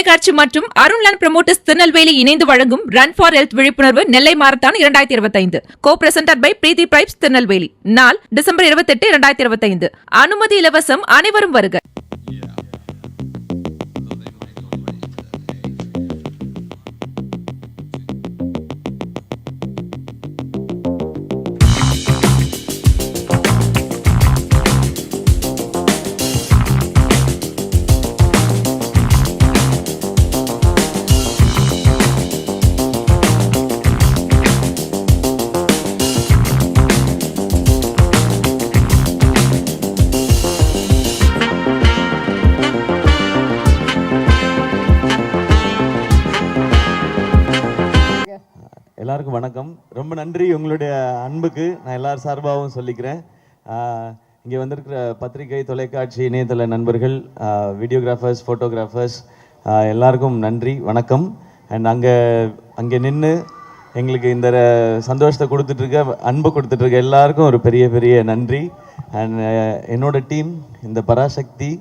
தொலைக்காட்சி மற்றும் அருண்லாண்ட் ப்ரோமோட்டர்ஸ் திருநெல்வேலி இணைந்து வழங்கும் ரன் ஃபார் ஹெல்த் விழிப்புணர்வு நெல்லை marathon 2025 co presented by Preethi bribes Tirunelveli. நாள் டிசம்பர் 28, 2025. அனுமதி இலவசம். அனைவரும் வருக. எல்லாருக்கும் வணக்கம். ரொம்ப நன்றி உங்களுடைய அன்புக்கு நான் எல்லார் சார்பாகவும் சொல்லிக்கிறேன். இங்கே வந்திருக்கிற பத்திரிகை, தொலைக்காட்சி, இணையதள நண்பர்கள், வீடியோகிராஃபர்ஸ், ஃபோட்டோகிராஃபர்ஸ் எல்லாருக்கும் நன்றி, வணக்கம். அண்ட் அங்கே நின்று எங்களுக்கு இந்த சந்தோஷத்தை கொடுத்துட்ருக்க, அன்பை கொடுத்துட்ருக்க எல்லாருக்கும் ஒரு பெரிய பெரிய நன்றி. அண்ட் என்னோட டீம் இந்த பராசக்தி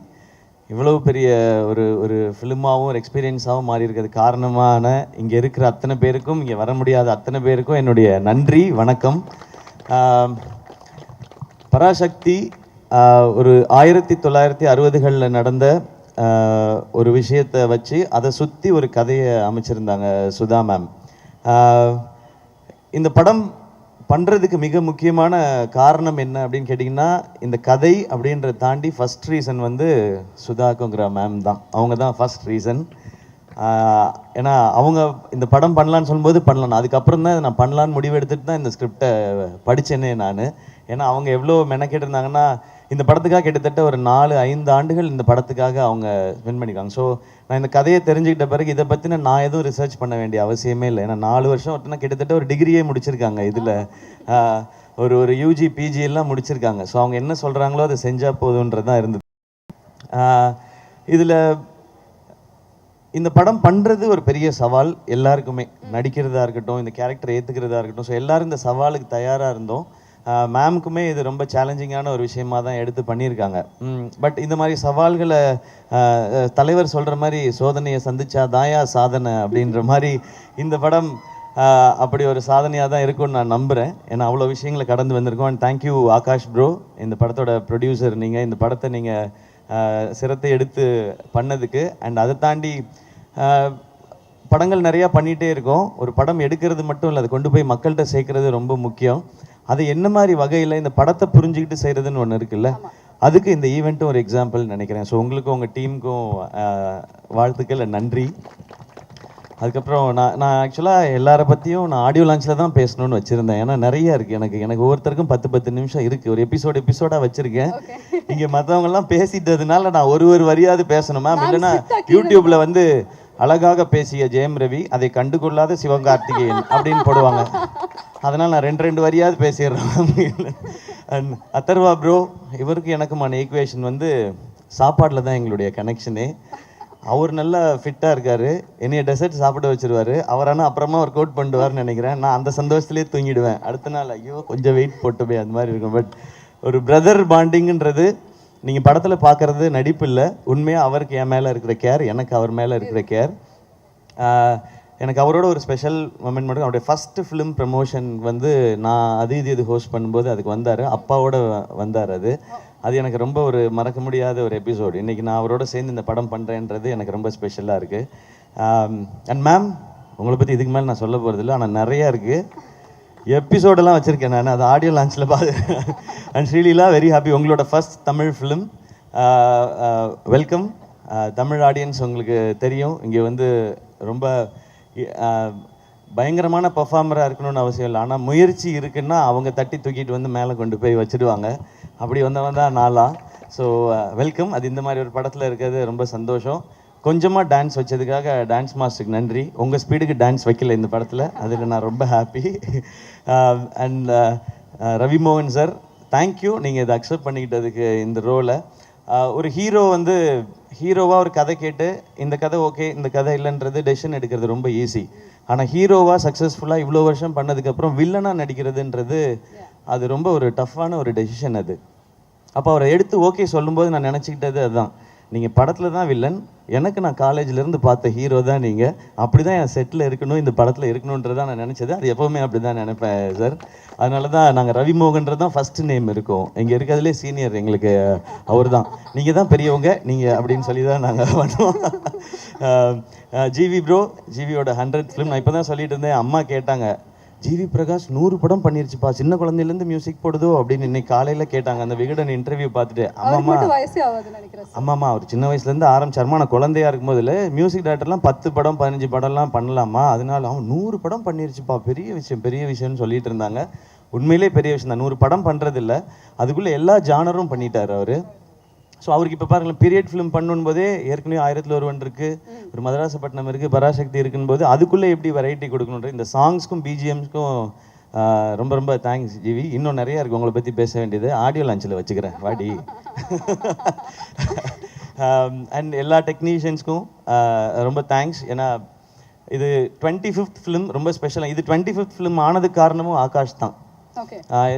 இவ்வளவு பெரிய ஒரு ஃபிலிமாகவும் ஒரு எக்ஸ்பீரியன்ஸாகவும் மாறி இருக்கிறது காரணமான இங்கே இருக்கிற அத்தனை பேருக்கும், இங்கே வர முடியாத அத்தனை பேருக்கும் என்னுடைய நன்றி, வணக்கம். பராசக்தி ஒரு 1960களில் நடந்த ஒரு விஷயத்தை வச்சு அதை சுற்றி ஒரு கதையை அமைச்சிருந்தாங்க சுதா மேம். இந்த படம் பண்ணுறதுக்கு மிக முக்கியமான காரணம் என்ன அப்படின்னு கேட்டிங்கன்னா, இந்த கதை அப்படின்றத தாண்டி ஃபஸ்ட் ரீசன் வந்து சுதாக்குங்கிற மேம் தான். அவங்க தான் ஃபஸ்ட் ரீசன். ஏன்னா அவங்க இந்த படம் பண்ணலான்னு சொல்லும்போது பண்ணலாம், அதுக்கப்புறம் தான் நான் பண்ணலான்னு முடிவு எடுத்துகிட்டு தான் இந்த ஸ்கிரிப்டை படித்தேனே நான். ஏன்னா அவங்க எவ்வளோ மெனக்கெட்டு இருந்தாங்கன்னா, இந்த படத்துக்காக கிட்டத்தட்ட ஒரு 4-5 ஆண்டுகள் இந்த படத்துக்காக அவங்க ஸ்பெண்ட் பண்ணியிருக்காங்க. ஸோ நான் இந்த கதையை தெரிஞ்சுக்கிட்ட பிறகு இதை பற்றின நான் எதுவும் ரிசர்ச் பண்ண வேண்டிய அவசியமே இல்லை. ஏன்னா 4 வருஷம் ஒருத்தனா கிட்டத்தட்ட ஒரு டிகிரியே முடிச்சிருக்காங்க, இதில் ஒரு யூஜி பிஜி எல்லாம் முடிச்சிருக்காங்க. ஸோ அவங்க என்ன சொல்கிறாங்களோ அதை செஞ்சால் போதுன்றதான் இருந்தது. இதில் இந்த படம் பண்ணுறது ஒரு பெரிய சவால் எல்லாருக்குமே, நடிக்கிறதா இருக்கட்டும், இந்த கேரக்டரை ஏற்றுக்கிறதா இருக்கட்டும். ஸோ எல்லோரும் இந்த சவாலுக்கு தயாராக இருந்தோம். மேம்க்குமே இது ரொம்ப சேலஞ்சிங்கான ஒரு விஷயமா தான் எடுத்து பண்ணியிருக்காங்க. பட் இந்த மாதிரி சவால்களை தலைவர் சொல்கிற மாதிரி சோதனையை சந்திச்சா தாயா சாதனை அப்படின்ற மாதிரி இந்த படம் அப்படி ஒரு சாதனையாக தான் இருக்கும்னு நான் நம்புகிறேன். ஏன்னா அவ்வளோ விஷயங்களை கடந்து வந்திருக்கோம். அண்ட் தேங்க்யூ ஆகாஷ் ப்ரோ, இந்த படத்தோட ப்ரொடியூசர் நீங்கள், இந்த படத்தை நீங்கள் சிரத்தை எடுத்து பண்ணதுக்கு. அண்ட் அதை தாண்டி படங்கள் நிறையா பண்ணிகிட்டே இருக்கோம். ஒரு படம் எடுக்கிறது மட்டும் இல்லை, அதை கொண்டு போய் மக்கள்கிட்ட சேர்க்கறது ரொம்ப முக்கியம். அது என்ன மாதிரி வகையில் இந்த படத்தை புரிஞ்சுக்கிட்டு செய்கிறதுன்னு ஒன்று இருக்குல்ல, அதுக்கு இந்த ஈவெண்ட்டும் ஒரு எக்ஸாம்பிள் நினைக்கிறேன். ஸோ உங்களுக்கும் உங்கள் டீமுக்கும் வாழ்த்துக்கள், நன்றி. அதுக்கப்புறம் நான் ஆக்சுவலாக எல்லாரை பற்றியும் நான் ஆடியோ லான்ச்சில் தான் பேசணும்னு வச்சுருந்தேன். ஏன்னா நிறையா இருக்குது, எனக்கு ஒவ்வொருத்தருக்கும் 10 நிமிஷம் இருக்குது. ஒரு எபிசோடாக வச்சுருக்கேன். இங்கே மற்றவங்கெல்லாம் பேசிட்டதுனால நான் ஒரு வரியாவது பேசணும் மேம், இல்லைன்னா யூடியூப்பில் வந்து அழகாக பேசிய ஜெயம் ரவி, அதை கண்டுகொள்ளாத சிவகார்த்திகேயன் அப்படின்னு போடுவாங்க. அதனால் நான் 2 வரியாவது பேசிடுறேன். அண்ட் அத்தர்வா ப்ரோ, இவருக்கு எனக்குமான ஈக்குவேஷன் வந்து சாப்பாட்டில் தான் எங்களுடைய கனெக்ஷனே. அவர் நல்லா ஃபிட்டாக இருக்கார், என்னைய டெசர்ட் சாப்பிட வச்சுருவார். அவர் ஆனால் அப்புறமா ஒர்க் அவுட் பண்ணுவார்னு நினைக்கிறேன். நான் அந்த சந்தோஷத்துலேயே தூங்கிடுவேன். அடுத்த நாள் ஐயோ கொஞ்சம் வெயிட் போட்டுமே அந்த மாதிரி இருக்கும். பட் ஒரு பிரதர் பாண்டிங்குன்றது நீங்கள் படத்தில் பார்க்குறது நடிப்பு இல்லை, உண்மையாக அவருக்கு என் மேலே இருக்கிற கேர், எனக்கு அவர் மேலே இருக்கிற கேர். எனக்கு அவரோட ஒரு ஸ்பெஷல் மொமெண்ட் மட்டும், அவருடைய ஃபஸ்ட்டு ஃபிலிம் ப்ரமோஷன் வந்து நான் இது ஹோஸ்ட் பண்ணும்போது அதுக்கு வந்தார், அப்பாவோட வந்தார். அது எனக்கு ரொம்ப ஒரு மறக்க முடியாத ஒரு எபிசோடு. இன்றைக்கி நான் அவரோட சேர்ந்து இந்த படம் பண்ணுறேன்றது எனக்கு ரொம்ப ஸ்பெஷலாக இருக்குது. அண்ட் மேம், உங்களை பற்றி இதுக்கு மேலே நான் சொல்ல போகிறதில்ல, ஆனால் நிறையா இருக்குது. எபிசோடெல்லாம் வச்சுருக்கேன் நான், அது ஆடியோ லான்ச்சில் பார்த்து. அண்ட் ஸ்ரீலீலா, வெரி ஹாப்பி, உங்களோட first Tamil film. Welcome. Tamil audience உங்களுக்கு தெரியும், இங்கே வந்து ரொம்ப பயங்கரமான பர்ஃபார்மராக இருக்கணும்னு அவசியம் இல்லை, ஆனால் முயற்சி இருக்குன்னா அவங்க தட்டி தூக்கிட்டு வந்து மேலே கொண்டு போய் வச்சுடுவாங்க. அப்படி வந்தவன் தான் நாளா. So welcome. அது இந்த மாதிரி ஒரு படத்தில் இருக்கிறது ரொம்ப சந்தோஷம். கொஞ்சமாக டான்ஸ் வச்சதுக்காக டான்ஸ் மாஸ்டருக்கு நன்றி. உங்கள் ஸ்பீடுக்கு டான்ஸ் வைக்கல இந்த படத்தில், அதில் நான் ரொம்ப ஹாப்பி. அண்ட் ரவி மோகன் சார், தேங்க்யூ, நீங்கள் இதை அக்செப்ட் பண்ணிக்கிட்டதுக்கு இந்த ரோலை. ஒரு ஹீரோ வந்து ஹீரோவாக ஒரு கதை கேட்டு இந்த கதை ஓகே, இந்த கதை இல்லைன்றது டெசிஷன் எடுக்கிறது ரொம்ப ஈஸி. ஆனால் ஹீரோவாக சக்ஸஸ்ஃபுல்லாக இவ்வளோ வருஷம் பண்ணதுக்கப்புறம் வில்லனாக நடிக்கிறதுன்றது அது ரொம்ப ஒரு டஃப்பான ஒரு டெசிஷன் அது. அப்போ அவரை எடுத்து ஓகே சொல்லும்போது நான் நினச்சிக்கிட்டது அதுதான், நீங்கள் படத்தில் தான் வில்லன், எனக்கு நான் காலேஜ்லேருந்து பார்த்த ஹீரோ தான் நீங்கள், அப்படி தான் என் செட்டில் இருக்கணும், இந்த படத்தில் இருக்கணுன்றதான் நான் நினச்சது. அது எப்போவுமே அப்படி தான் நினைப்பேன் சார். அதனால தான் நாங்கள் ரவிமோகன்றது தான் ஃபஸ்ட்டு நேம் இருக்கும். இங்கே இருக்கிறதுலே சீனியர் எங்களுக்கு அவர் தான். நீங்கள் தான் பெரியவங்க நீங்கள் அப்படின்னு சொல்லி தான் நாங்கள் பண்ணுவோம். ஜிவி ப்ரோ, ஜிவியோட 100th ஃபிலிம். நான் இப்போ தான் சொல்லிட்டு இருந்தேன், அம்மா கேட்டாங்க, ஜிவி பிரகாஷ் 100 படம் பண்ணிருச்சுப்பா, சின்ன குழந்தையிலேருந்து மியூசிக் போடுதோ அப்படின்னு இன்னைக்கு காலையில் கேட்டாங்க அந்த விகடன் இன்டர்வியூ பார்த்துட்டு. அம்மாமா அவர் சின்ன வயசுலேருந்து ஆரம்பிச்சாருமா, நான் குழந்தையா இருக்கும்போதுல மியூசிக் டைரக்டர்லாம் 10 படம் 15 படம்லாம் பண்ணலாமா, அதனால அவன் 100 படம் பண்ணிருச்சுப்பா, பெரிய விஷயம் பெரிய விஷயம்னு சொல்லிட்டு இருந்தாங்க. உண்மையிலே பெரிய விஷயம் தான். 100 படம் பண்ணுறதில்ல, அதுக்குள்ளே எல்லா ஜானரும் பண்ணிட்டார் அவர். ஸோ அவருக்கு இப்போ பாருங்களேன், பீரியட் ஃபிலிம் பண்ணும்போதே ஏற்கனவே 1001 இருக்குது, ஒரு மதராசப்பட்டினம் இருக்குது, பராசக்தி இருக்குன்னு போது அதுக்குள்ளே எப்படி வெரைட்டி கொடுக்கணுன்ற இந்த சாங்ஸ்க்கும் பிஜிஎம்ஸ்க்கும் ரொம்ப ரொம்ப தேங்க்ஸ் ஜிவி. இன்னும் நிறையா இருக்குது உங்களை பற்றி பேச வேண்டியது, ஆடியோ லான்ச்சில் வச்சுக்கிறேன் வாடி. அண்ட் எல்லா டெக்னீஷியன்ஸ்க்கும் ரொம்ப தேங்க்ஸ். ஏன்னா இது 25th ஃபிலிம், ரொம்ப ஸ்பெஷலாக. இது 25th ஃபிலிம் ஆனதுக்கு காரணமும் ஆகாஷ் தான்.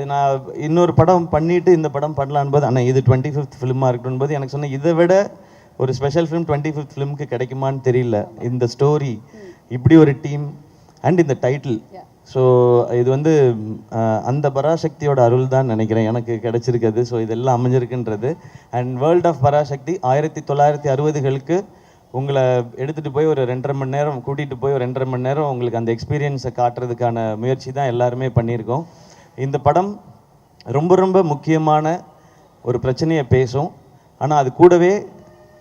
நான் இன்னொரு படம் பண்ணிட்டு இந்த படம் பண்ணலான்னு போது, ஆனால் இது 25th ஃபிலிமாக இருக்கணும் போது எனக்கு சொன்னேன், இதை விட ஒரு ஸ்பெஷல் ஃபிலிம் 25th ஃபிலிமுக்கு கிடைக்குமான்னு தெரியல. இந்த ஸ்டோரி, இப்படி ஒரு டீம் அண்ட் இந்த டைட்டில். ஸோ இது வந்து அந்த பராசக்தியோட அருள் தான் நினைக்கிறேன் எனக்கு கிடைச்சிருக்குது. ஸோ இதெல்லாம் அமைஞ்சிருக்குன்றது. அண்ட் வேர்ல்ட் ஆஃப் பராசக்தி 1960களுக்கு உங்களை எடுத்துகிட்டு போய் ஒரு 2.5 மணி நேரம் கூட்டிகிட்டு போய் ஒரு 2.5 மணி நேரம் உங்களுக்கு அந்த எக்ஸ்பீரியன்ஸை காட்டுறதுக்கான முயற்சி தான் எல்லாருமே பண்ணியிருக்கோம். இந்த படம் ரொம்ப ரொம்ப முக்கியமான ஒரு பிரச்சனையை பேசும், ஆனால் அது கூடவே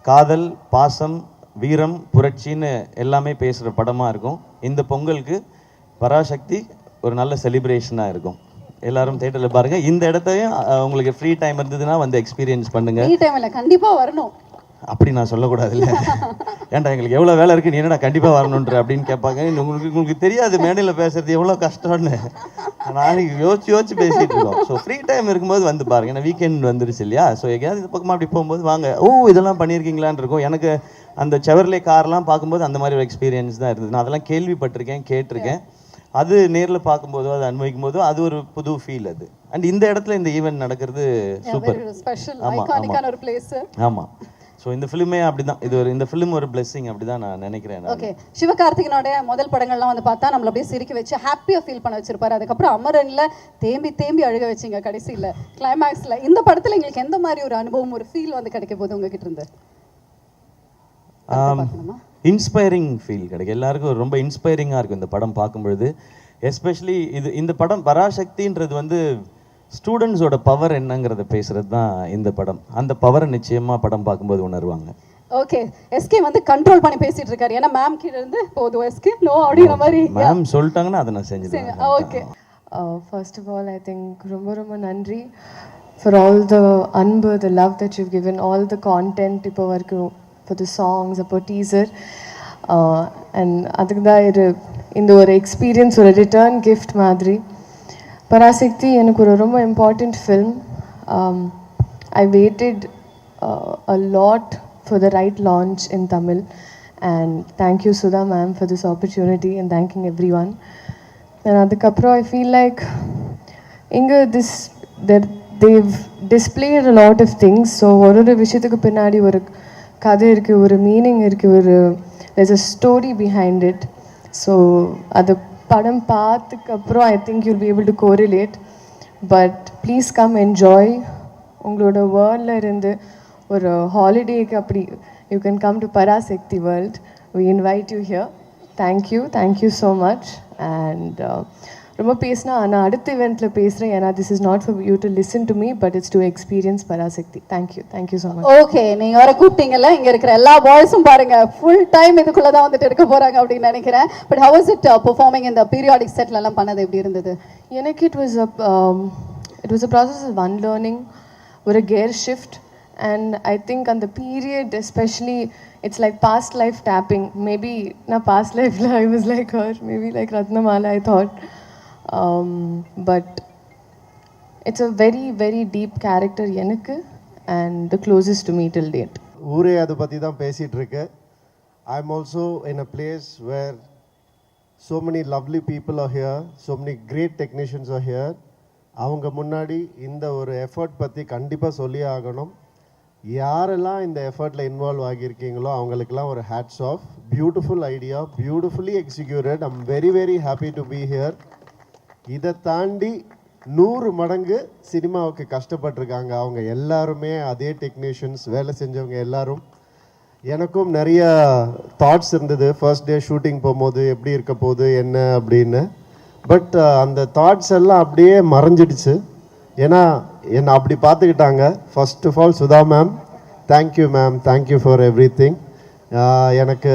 காதல், பாசம், வீரம், புரட்சின்னு எல்லாமே பேசுகிற படமாக இருக்கும். இந்த பொங்கலுக்கு பராசக்தி ஒரு நல்ல செலிப்ரேஷனாக இருக்கும். எல்லாரும் தியேட்டரில் பாருங்கள். இந்த இடத்தையும் உங்களுக்கு ஃப்ரீ டைம் இருந்ததுன்னா வந்து எக்ஸ்பீரியன்ஸ் பண்ணுங்கள். கண்டிப்பாக வரணும். அப்படி நான் சொல்லக்கூடாது இல்லை, ஏன்டா எங்களுக்கு எவ்வளோ வேலை இருக்குது, நீ என்னடா கண்டிப்பாக வரணுன்ற அப்படின்னு கேட்பாங்க. உங்களுக்கு தெரியாது மேடையில் பேசுறது எவ்வளோ கஷ்டம்னு. நாளைக்கு யோசிச்சு பேசிகிட்டு இருக்கோம். ஸோ ஃப்ரீ டைம் இருக்கும்போது வந்து பாருங்க. ஏன்னா வீக்கெண்ட் வந்துருச்சு இல்லையா, ஸோ எங்கேயாவது இது பக்கமாக அப்படி போகும்போது வாங்க, இதெல்லாம் பண்ணியிருக்கீங்களான்னு இருக்கும். எனக்கு அந்த செவர்லே கார்லாம் பார்க்கும்போது அந்த மாதிரி ஒரு எக்ஸ்பீரியன்ஸ் தான் இருந்தது. நான் அதெல்லாம் கேள்விப்பட்டிருக்கேன், கேட்டிருக்கேன். அது நேரில் பார்க்கும்போதோ அது அனுபவிக்கும் போதோ அது ஒரு புது ஃபீல் அது. அண்ட் இந்த இடத்துல இந்த ஈவெண்ட் நடக்கிறது சூப்பர். ஆமாம். ஸோ இந்த ஃபிலிமே அப்படிதான், இது ஒரு இந்த ஃபிலிம் ஒரு பிளெஸிங் அப்படி தான் நான் நினைக்கிறேன். ஓகே, சிவகார்த்திகனோட முதல் படங்கள்லாம் வந்து பார்த்தா நம்மள அப்படியே சிரிக்க வச்சு ஹாப்பியாக ஃபீல் பண்ண வச்சிருப்பாரு. அதுக்கப்புறம் அமரன்ல தேம்பி அழுக வச்சிங்க கடைசியில் கிளைமேக்ஸில். இந்த படத்தில் எங்களுக்கு எந்த மாதிரி ஒரு அனுபவம், ஒரு ஃபீல் வந்து கிடைக்க போகுது உங்ககிட்ட இருந்து? இன்ஸ்பைரிங் ஃபீல் கிடைக்கும் எல்லாருக்கும். ரொம்ப இன்ஸ்பைரிங்காக இருக்கும் இந்த படம் பார்க்கும்பொழுது. எஸ்பெஷலி இந்த படம் பராசக்தின்றது வந்து ஸ்டூடெண்ட்ஸோட பவர் என்னங்கிறத பேசுறது தான் இந்த படம். அந்த பவரை நிச்சயமா படம் பார்க்கும்போது உணர்வாங்க. ஓகே, எஸ்கே வந்து கண்ட்ரோல் பண்ணி பேசிட்டு இருக்காரு. ஏன்னா மேம் கிட்ட இருந்து போதும் எஸ்கே நோ அப்படிங்கிற மாதிரி மேம் சொல்லிட்டாங்கன்னா அதை நான் செஞ்சுடுவேன். Okay, first of all I think ரொம்ப நன்றி ஃபார் ஆல் த அன்பு, the love that you given, all the content இப்போ வரைக்கும், ஃபார் த சாங்ஸ், அப்போ டீசர். அண்ட் அதுக்கு தான் இந்த ஒரு எக்ஸ்பீரியன்ஸ், ஒரு ரிட்டர்ன் கிஃப்ட் மாதிரி. பராசக்தி எனக்கு ஒரு ரொம்ப important film. I weighted a lot for the right launch in Tamil, and thank you Sudha ma'am for this opportunity, and thanking everyone. And adukapro I feel like inga they've displayed a lot of things. So oru vishayathu pinnadi oru kadai irukku, oru meaning irukku, there's a story behind it. So adu padam paathukku apro I think you'll be able to correlate, but please come enjoy. Ungaloda world la irundhu ஒரு ஹாலிடேக்கு அப்படி you can come to Parasakthi world. We invite you here. Thank you so much. And ரொம்ப பேசினா நான் அடுத்த இவெண்ட்டில் பேசுகிறேன். ஏன்னா this is not for you to listen to me, but it's to experience Parasakthi. Thank you so much. Okay, நீங்கள் வர கூப்பிட்டீங்கல்ல, இங்கே இருக்கிற எல்லா பாய்ஸும் பாருங்க ஃபுல் டைம் இதுக்குள்ளே தான் வந்துட்டு இருக்க போகிறாங்க அப்படின்னு நினைக்கிறேன். But how is it performing இந்த பீரியாடிக் செட்லலாம் பண்ணது எப்படி இருந்தது? எனக்கு it was a process of unlearning, ஒரு gear shift. And I think on the period especially, it's like past life tapping. Maybe na past life la I was like her, maybe like Ratnamala I thought. But it's a very very deep character enakku, and the closest to me till date. ஊரே அதை பற்றி தான் பேசிகிட்டு இருக்கு. I'm also in a place where so many lovely people are here, so many great technicians are here. அவங்க முன்னாடி இந்த ஒரு எஃபர்ட் பற்றி கண்டிப்பாக சொல்லி ஆகணும். யாரெல்லாம் இந்த எஃபர்ட்டில் இன்வால்வ் ஆகியிருக்கீங்களோ அவங்களுக்கெல்லாம் ஒரு hats off. Beautiful idea, beautifully executed. I'm very very happy to be here. இதை தாண்டி 100 மடங்கு சினிமாவுக்கு கஷ்டப்பட்டிருக்காங்க அவங்க எல்லாருமே, அதே டெக்னீஷியன்ஸ், வேலை செஞ்சவங்க எல்லாரும். எனக்கும் நிறைய தாட்ஸ் இருந்தது ஃபர்ஸ்ட் டே ஷூட்டிங் போகும்போது எப்படி இருக்க போகுது என்ன அப்படின்னு. பட் அந்த தாட்ஸ் எல்லாம் அப்படியே மறைஞ்சிடுச்சு. ஏன்னா என்னை அப்படி பார்த்துக்கிட்டாங்க. First of all Sudha ma'am, thank you ma'am, thank you for everything. எனக்கு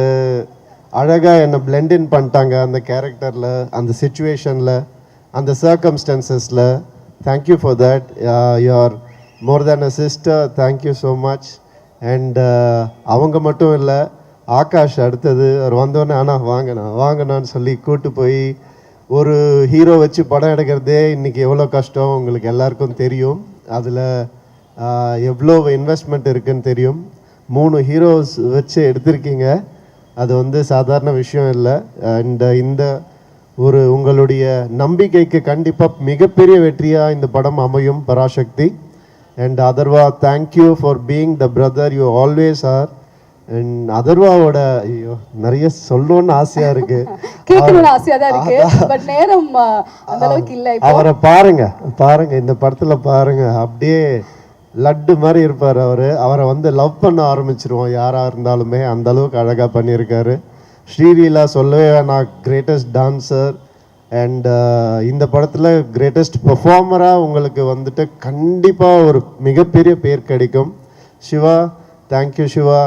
அழகாக என்னை பிளெண்டின் பண்ணிட்டாங்க அந்த கேரக்டரில், அந்த சுச்சுவேஷனில், அந்த சர்க்கம்ஸ்டன்சஸில். Thank you for that. You are more than a sister. Thank you so much. And அவங்க மட்டும் இல்லை, ஆகாஷ் அடுத்தது அவர் வந்தோடனே வாங்கண்ணான்னு சொல்லி கூட்டு போய் ஒரு ஹீரோ வச்சு படம் எடுக்கிறதே இன்றைக்கி எவ்வளோ கஷ்டம் உங்களுக்கு எல்லாருக்கும் தெரியும். அதில் எவ்வளோ இன்வெஸ்ட்மெண்ட் இருக்குதுன்னு தெரியும். 3 ஹீரோஸ் வச்சு எடுத்திருக்கீங்க, அது வந்து சாதாரண விஷயம் இல்லை. அண்ட் இந்த ஒரு உங்களுடைய நம்பிக்கைக்கு கண்டிப்பாக மிகப்பெரிய வெற்றியாக இந்த படம் அமையும் Parasakthi. And Atharva, thank you for being the brother you always are. And அதர்வாவோட ஐயோ நிறைய சொல்லணும்னு ஆசையா இருக்கு, கேட்கணும்னு ஆசையா தான் இருக்கு. பட் நேரம் அந்த அளவுக்கு இல்லை. அவரை பாருங்க இந்த படத்துல பாருங்க, அப்படியே லட்டு மாதிரி இருப்பார் அவரை வந்து லவ் பண்ண ஆரம்பிச்சிருவோம் யாரா இருந்தாலுமே, அந்த அளவுக்கு அழகா பண்ணியிருக்காரு. ஸ்ரீலீலா சொல்லவே வேணாம், கிரேட்டஸ்ட் டான்சர். அண்ட் இந்த படத்தில் கிரேட்டஸ்ட் பெர்ஃபார்மராக உங்களுக்கு வந்துட்டு கண்டிப்பாக ஒரு மிகப்பெரிய பேர் கிடைக்கும். சிவா, தேங்க்யூ சிவா.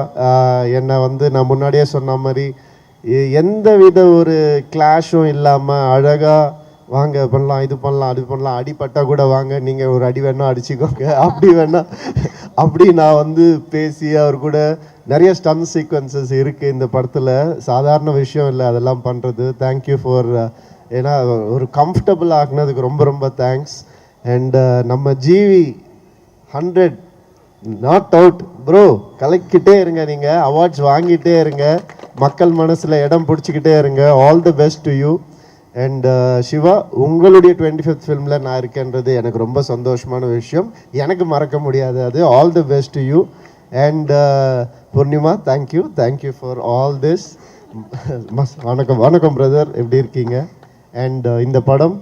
என்னை வந்து நான் முன்னாடியே சொன்ன மாதிரி எந்த வித ஒரு கிளாஷும் இல்லாமல் அழகாக வாங்க பண்ணலாம், இது பண்ணலாம், அது பண்ணலாம், அடிப்பட்டால் கூட வாங்க, நீங்கள் ஒரு அடி வேணால் அடிச்சுக்கோங்க, அப்படி நான் வந்து பேசி அவர் கூட நிறைய ஸ்டன் சீக்வன்சஸ் இருக்குது இந்த படத்தில். சாதாரண விஷயம் இல்லை அதெல்லாம் பண்ணுறது. தேங்க்யூ ஃபார், ஏன்னா ஒரு கம்ஃபர்டபுள் ஆக்குனதுக்கு ரொம்ப ரொம்ப தேங்க்ஸ். அண்ட் நம்ம ஜிவி 100 நாட் அவுட் ப்ரோ, கலக்கிட்டே இருங்க, நீங்கள் அவார்ட்ஸ் வாங்கிட்டே இருங்க, மக்கள் மனசில் இடம் பிடிச்சிக்கிட்டே இருங்க. All the best to you. And Siva, உங்களுடைய 25th ஃபிலிமில் நான் இருக்கேன்றது எனக்கு ரொம்ப சந்தோஷமான விஷயம், எனக்கு மறக்க முடியாது அது. All the best to you. And Poornima, thank you for all this. வணக்கம் பிரதர், எப்படி இருக்கீங்க? அண்ட் இந்த படம்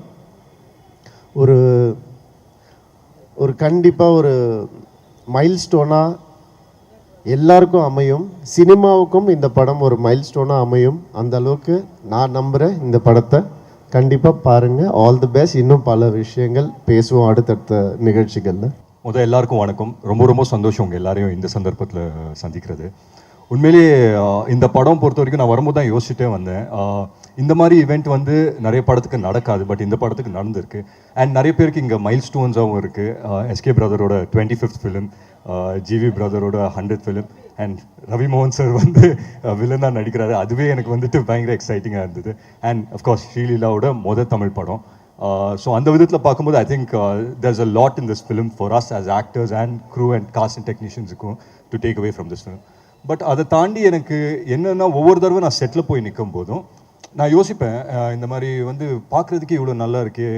ஒரு கண்டிப்பாக ஒரு மைல்ஸ்டோனாக எல்லாருக்கும் அமையும். சினிமாவுக்கும் இந்த படம் ஒரு மைல்ஸ்டோனாக அமையும். அந்த அளவுக்கு நான் நம்புகிறேன். இந்த படத்தை கண்டிப்பாக பாருங்கள். All the best. இன்னும் பல விஷயங்கள் பேசுவோம் அடுத்தடுத்த நிகழ்ச்சிகளில். எல்லாருக்கும் வணக்கம். ரொம்ப சந்தோஷம் உங்கள் எல்லாரையும் இந்த சந்தர்ப்பத்தில் சந்திக்கிறது. உண்மையிலேயே இந்த படம் பொறுத்த வரைக்கும் நான் வரும்போது தான் யோசிச்சுட்டே வந்தேன். இந்த மாதிரி ஈவெண்ட் வந்து நிறைய படத்துக்கு நடக்காது, பட் இந்த படத்துக்கு நடந்திருக்கு. அண்ட் நிறைய பேருக்கு இங்கே மைல் ஸ்டோன்ஸாகவும் இருக்குது. எஸ்கே பிரதரோட 25th ஃபிலிம், ஜிவி பிரதரோட 100th ஃபிலிம், அண்ட் ரவி மோகன் சார் வந்து வில்லனாக நடிக்கிறாரு. அதுவே எனக்கு வந்துட்டு பயங்கர எக்ஸைட்டிங்காக இருந்தது. அண்ட் அஃப்கோர்ஸ் ஸ்ரீலீலாவோட தமிழ் படம். ஸோ அந்த விதத்தில் பார்க்கும்போது I think there's a lot in this film for us as actors and crew and cast and technicians-க்கும் to take away from this film. But அதை தாண்டி எனக்கு என்னென்னா, ஒவ்வொரு தடவை நான் செட்டில் போய் நிற்கும் போதும் நான் யோசிப்பேன், இந்த மாதிரி வந்து பார்க்குறதுக்கு இவ்வளோ நல்லா இருக்கே.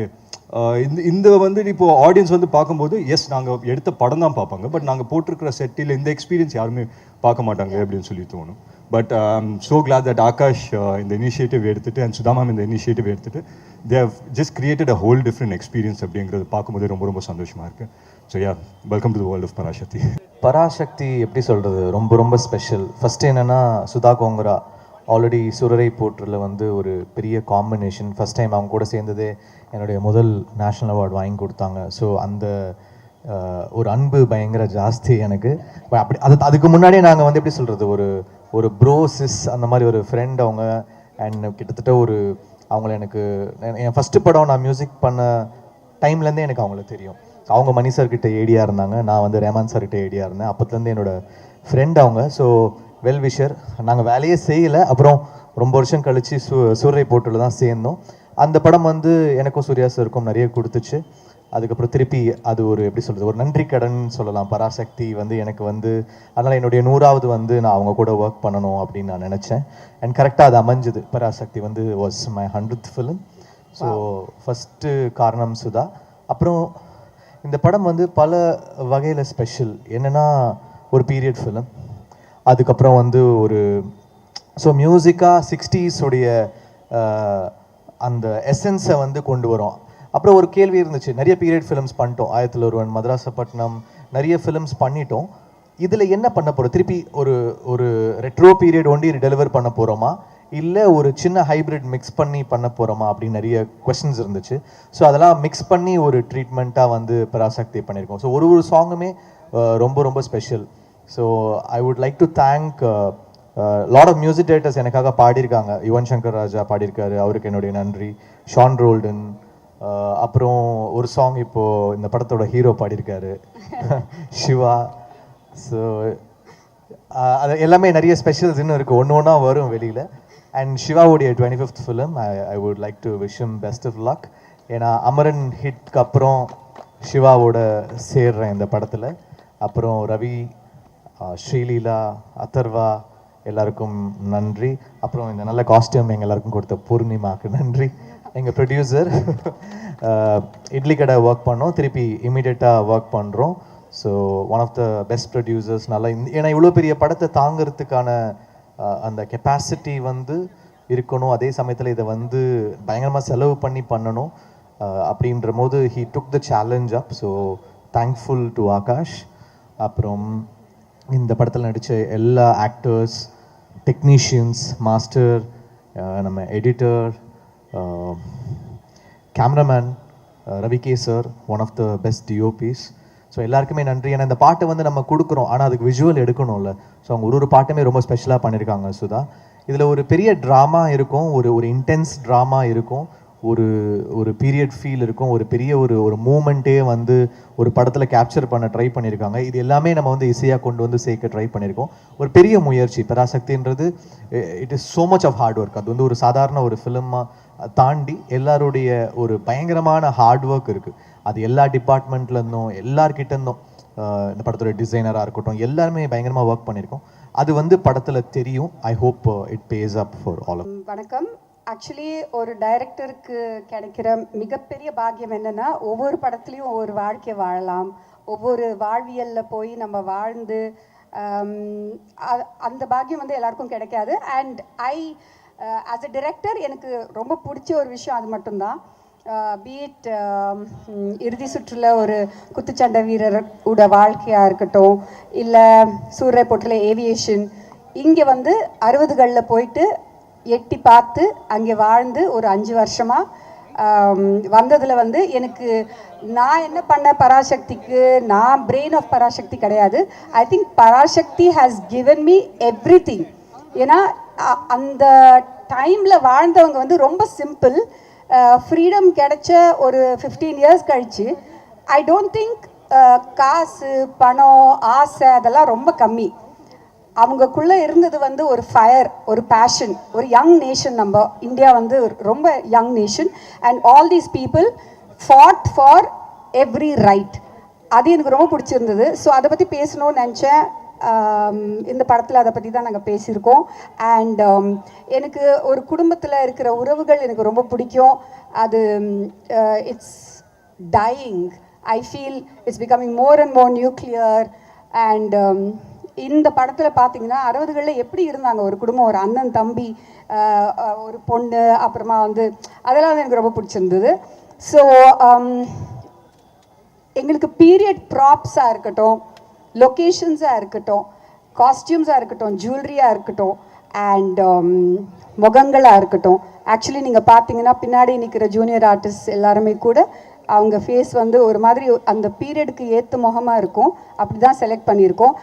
இந்த வந்து இப்போது ஆடியன்ஸ் வந்து பார்க்கும்போது எஸ் நாங்கள் எடுத்த படம் தான் பார்ப்பாங்க, பட் நாங்கள் போட்டிருக்கிற செட்டில் இந்த எக்ஸ்பீரியன்ஸ் யாருமே பார்க்க மாட்டாங்க அப்படின்னு சொல்லி தோணும். But I'm so glad that Akash இந்த இனிஷியேட்டிவ் எடுத்துகிட்டு அண்ட் சுதா மேம் இந்த இனிஷியேட்டிவ் எடுத்துகிட்டு they have just created a whole different experience அப்படிங்கிறது பார்க்கும்போது ரொம்ப சந்தோஷமாக இருக்குது. So yeah, welcome to the world of Parasakthi. Parasakthi எப்படி சொல்கிறது, ரொம்ப ஸ்பெஷல். ஃபஸ்ட்டு என்னென்னா, சுதா கோங்கரா ஆல்ரெடி சுரரை போற்றில் வந்து ஒரு பெரிய காம்பினேஷன். ஃபஸ்ட் டைம் அவங்க கூட சேர்ந்ததே என்னுடைய முதல் நேஷ்னல் அவார்டு வாங்கி கொடுத்தாங்க. ஸோ அந்த ஒரு அன்பு பயங்கர ஜாஸ்தி எனக்கு. அதுக்கு முன்னாடியே நாங்கள் வந்து எப்படி சொல்கிறது, ஒரு ப்ரோசிஸ் அந்த மாதிரி ஒரு ஃப்ரெண்ட் அவங்க. அண்ட் கிட்டத்தட்ட அவங்கள எனக்கு என் ஃபஸ்ட்டு படம் நான் மியூசிக் பண்ண டைம்லேருந்தே எனக்கு அவங்கள தெரியும். அவங்க மணி சார்கிட்ட ஏடியாக இருந்தாங்க, நான் வந்து ரேமான் சார்கிட்ட ஏடியாக இருந்தேன். அப்போத்துலேருந்து என்னோட ஃப்ரெண்ட் அவங்க. So well wisher. நாங்கள் வேலையே செய்யலை, அப்புறம் ரொம்ப வருஷம் கழித்து சூரை போட்டில் தான் சேர்ந்தோம். அந்த படம் வந்து எனக்கும் சூர்யா சாருக்கும் நிறைய கொடுத்துச்சு. அதுக்கப்புறம் திருப்பி அது எப்படி சொல்கிறது, ஒரு நன்றி கடன் சொல்லலாம். பராசக்தி வந்து எனக்கு வந்து, அதனால் என்னுடைய 100வது வந்து நான் அவங்க கூட ஒர்க் பண்ணணும் அப்படின்னு நான் நினச்சேன். அண்ட் கரெக்டாக அது அமைஞ்சுது. பராசக்தி வந்து was my 100th film. So first காரணம் சுதா. அப்புறம் இந்த படம் வந்து பல வகையில் ஸ்பெஷல். என்னென்னா, ஒரு பீரியட் ஃபிலிம். அதுக்கப்புறம் வந்து ஒரு ஸோ மியூசிக்காக 60s உடைய அந்த எசன்ஸை வந்து கொண்டு வரும். அப்புறம் ஒரு கேள்வி இருந்துச்சு, நிறைய பீரியட் ஃபிலிம்ஸ் பண்ணிட்டோம், 1001, மதராசப்பட்டினம், நிறைய ஃபிலிம்ஸ் பண்ணிட்டோம், இதில் என்ன பண்ண போகிறோம், திருப்பி ஒரு ரெட்ரோ பீரியட் ஒண்டி டெலிவர் பண்ண போகிறோமா, இல்லை ஒரு சின்ன ஹைப்ரிட் மிக்ஸ் பண்ணி பண்ண போகிறோமா அப்படின்னு நிறைய கொஸ்டின்ஸ் இருந்துச்சு. ஸோ அதெல்லாம் மிக்ஸ் பண்ணி ஒரு ட்ரீட்மெண்ட்டாக வந்து பராசக்தி பண்ணியிருக்கோம். ஸோ ஒரு சாங்குமே ரொம்ப ரொம்ப special. So I would like to thank lot of music directors எனக்காக பாடியிருக்காங்க. யுவன் சங்கர் ராஜா பாடியிருக்காரு, அவருக்கு என்னுடைய நன்றி. ஷான் ரோல்டன், அப்புறம் ஒரு சாங் இப்போது இந்த படத்தோட ஹீரோ பாடியிருக்காரு சிவா. ஸோ அது எல்லாமே நிறைய ஸ்பெஷல்ஸ் இன்னும் இருக்குது, ஒன்று ஒன்றா வரும் வெளியில். அண்ட் சிவாவுடைய 25th film I would like to wish him best of luck. ஏன்னா அமரன் ஹிட்க்கு அப்புறம் சிவாவோட சேர்றேன் இந்த படத்தில். அப்புறம் ரவி, ஸ்ரீலீலா, அதர்வா எல்லாருக்கும் நன்றி. அப்புறம் இந்த நல்ல காஸ்டியூம் எங்கள் எல்லாருக்கும் கொடுத்த பூர்ணிமாவுக்கு நன்றி. எங்கள் ப்ரொடியூசர் இட்லி கடை ஒர்க் பண்ணோம், திருப்பி இமீடியட்டாக ஒர்க் பண்ணுறோம். So one of the best producers. நல்லா ஏன்னா இவ்வளோ பெரிய படத்தை தாங்கிறதுக்கான அந்த கெப்பாசிட்டி வந்து இருக்கணும், அதே சமயத்தில் இதை வந்து பயங்கரமாக செலவு பண்ணி பண்ணணும் அப்படின்ற போது he took the challenge up. So thankful to Akash. அப்புறம் இந்த படத்தில் நடித்த எல்லா ஆக்டர்ஸ், டெக்னீஷியன்ஸ், மாஸ்டர், நம்ம editor, cameraman Ravi K sir, one of the best DOPs. ஸோ எல்லாருக்குமே நன்றி. ஏன்னா இந்த பாட்டை வந்து நம்ம கொடுக்குறோம், ஆனால் அதுக்கு விஷுவல் எடுக்கணும்ல. ஸோ அவங்க ஒரு பாட்டுமே ரொம்ப ஸ்பெஷலாக பண்ணியிருக்காங்க சுதா. இதில் ஒரு பெரிய ட்ராமா இருக்கும், ஒரு இன்டென்ஸ் ட்ராமா இருக்கும், ஒரு பீரியட் ஃபீல் இருக்கும், ஒரு பெரிய ஒரு மூமெண்ட்டே வந்து ஒரு படத்தில் கேப்சர் பண்ண ட்ரை பண்ணியிருக்காங்க. இது எல்லாமே நம்ம வந்து இசையாக கொண்டு வந்து சேர்க்க ட்ரை பண்ணியிருக்கோம். ஒரு பெரிய முயற்சி பராசக்தின்றது. It is so much of hard work. அது வந்து ஒரு சாதாரண ஒரு ஃபிலிமாக தாண்டி எல்லாருடைய ஒரு பயங்கரமான ஹார்ட் ஒர்க் இருக்குது. அது எல்லா டிபார்ட்மெண்ட்லேருந்தும் எல்லார்கிட்டேருந்தும், இந்த படத்தோட டிசைனராக இருக்கட்டும், எல்லாருமே பயங்கரமாக ஒர்க் பண்ணியிருக்கோம். அது வந்து படத்தில் தெரியும். I hope it pays up for all of. வணக்கம். ஆக்சுவலி ஒரு டைரக்டருக்கு கிடைக்கிற மிகப்பெரிய பாக்கியம் என்னென்னா, ஒவ்வொரு படத்துலையும் ஒவ்வொரு வாழ்க்கையை வாழலாம், ஒவ்வொரு வாழ்வியலில் போய் நம்ம வாழ்ந்து அந்த பாக்கியம் வந்து எல்லாருக்கும் கிடைக்காது. அண்ட் ஆஸ் அ டிரெக்டர் எனக்கு ரொம்ப பிடிச்ச ஒரு விஷயம் அது மட்டும்தான். பீட் இறுதி சுற்றுல ஒரு குத்துச்சண்டை வீரரோட வாழ்க்கையாக இருக்கட்டும், இல்லை சூரிய போட்டில் ஏவியேஷன், இங்கே வந்து 60களில் போயிட்டு எட்டி பார்த்து அங்கே வாழ்ந்து ஒரு 5 வருஷமாக வந்ததில் வந்து எனக்கு நான் என்ன பண்ண பராசக்திக்கு, நான் பிரெயின் ஆஃப் பராசக்தி கிடையாது. I think Parasakthi has given me everything. ஏன்னா அந்த டைமில் வாழ்ந்தவங்க வந்து ரொம்ப சிம்பிள். ஃப்ரீடம் கிடைச்ச ஒரு 15 இயர்ஸ் கழிச்சு ஐ டோன்ட் திங்க் காசு, பணம், ஆசை அதெல்லாம் ரொம்ப கம்மி. அவங்கக்குள்ளே இருந்தது வந்து ஒரு ஃபயர், ஒரு பேஷன், ஒரு யங் நேஷன். நம்ம இந்தியா வந்து ரொம்ப young nation. And all these people ஃபாட் for every right. அது எனக்கு ரொம்ப பிடிச்சிருந்தது. ஸோ அதை பற்றி பேசணும்னு நினச்சேன். இந்த படத்தில் அதை பற்றி தான் நாங்கள் பேசியிருக்கோம். அண்ட் எனக்கு ஒரு குடும்பத்தில் இருக்கிற உறவுகள் எனக்கு ரொம்ப பிடிக்கும். அது it's dying. I feel it's becoming more and more nuclear. And இந்த படத்தில் பார்த்தீங்கன்னா 60களில் எப்படி இருந்தாங்க ஒரு குடும்பம், ஒரு அண்ணன் தம்பி, ஒரு பொண்ணு, அப்புறமா வந்து அதெல்லாம் வந்து எனக்கு ரொம்ப பிடிச்சிருந்தது. ஸோ எங்களுக்கு பீரியட் ப்ராப்ஸாக இருக்கட்டும், லொக்கேஷன்ஸாக இருக்கட்டும், காஸ்டியூம்ஸாக இருக்கட்டும், ஜுவல்லரியாக இருக்கட்டும், அண்ட் முகங்களாக இருக்கட்டும். ஆக்சுவலி நீங்கள் பார்த்தீங்கன்னா பின்னாடி நிற்கிற ஜூனியர் ஆர்டிஸ்ட் எல்லாருமே கூட அவங்க ஃபேஸ் வந்து ஒரு மாதிரி அந்த பீரியடுக்கு ஏற்ற முகமாக இருக்கும். அப்படி தான் செலக்ட் பண்ணியிருக்கோம்.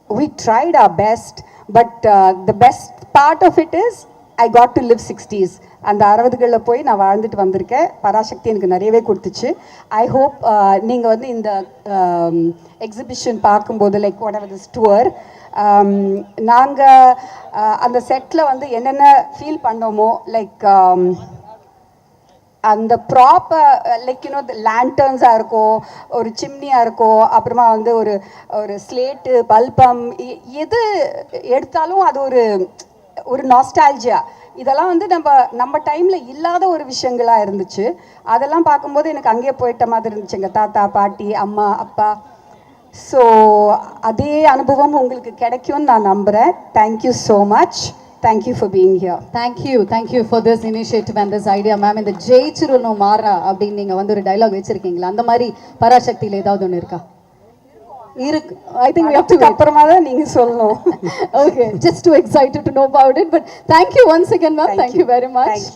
We tried our best, but the best part of it is I got to live 60s. அந்த 60களில் போய் நான் வாழ்ந்துட்டு வந்திருக்கேன். பராசக்தி எனக்கு நிறையவே கொடுத்துச்சு. ஐ ஹோப் நீங்கள் வந்து இந்த எக்ஸிபிஷன் பார்க்கும்போது லைக் whatever this tour, நாங்கள் அந்த செட்டில் வந்து என்னென்ன ஃபீல் பண்ணோமோ, லைக் அந்த ப்ராப்பர் லைக் யூனோ லேண்டர்ன்ஸாக இருக்கும், ஒரு சிம்னியாக இருக்கும், அப்புறமா வந்து ஒரு ஸ்லேட்டு, பல்பம், எது எடுத்தாலும் அது ஒரு நாஸ்டால்ஜியா. இதெல்லாம் வந்து நம்ம டைமில் இல்லாத ஒரு விஷயங்களாக இருந்துச்சு. அதெல்லாம் பார்க்கும்போது எனக்கு அங்கேயே போயிட்ட மாதிரி இருந்துச்சு, எங்கள் தாத்தா, பாட்டி, அம்மா, அப்பா. ஸோ அதே அனுபவம் உங்களுக்கு கிடைக்கும்னு நான் நம்புகிறேன். Thank you so much. Thank you for being here. Thank you for this initiative and this idea ma'am. இந்த ஜெயிச்சிருணும் மாறா அப்படின்னு நீங்கள் வந்து ஒரு டைலாக் வச்சிருக்கீங்களா? அந்த மாதிரி பராசக்தியில் ஏதாவது ஒன்று இருக்கா? இருக்கு. I think we have to அப்புறமா தான் நீங்கள் சொல்லணும். Okay, just too excited to know about it, but thank you once again ma'am. Thank you very much. Thank you.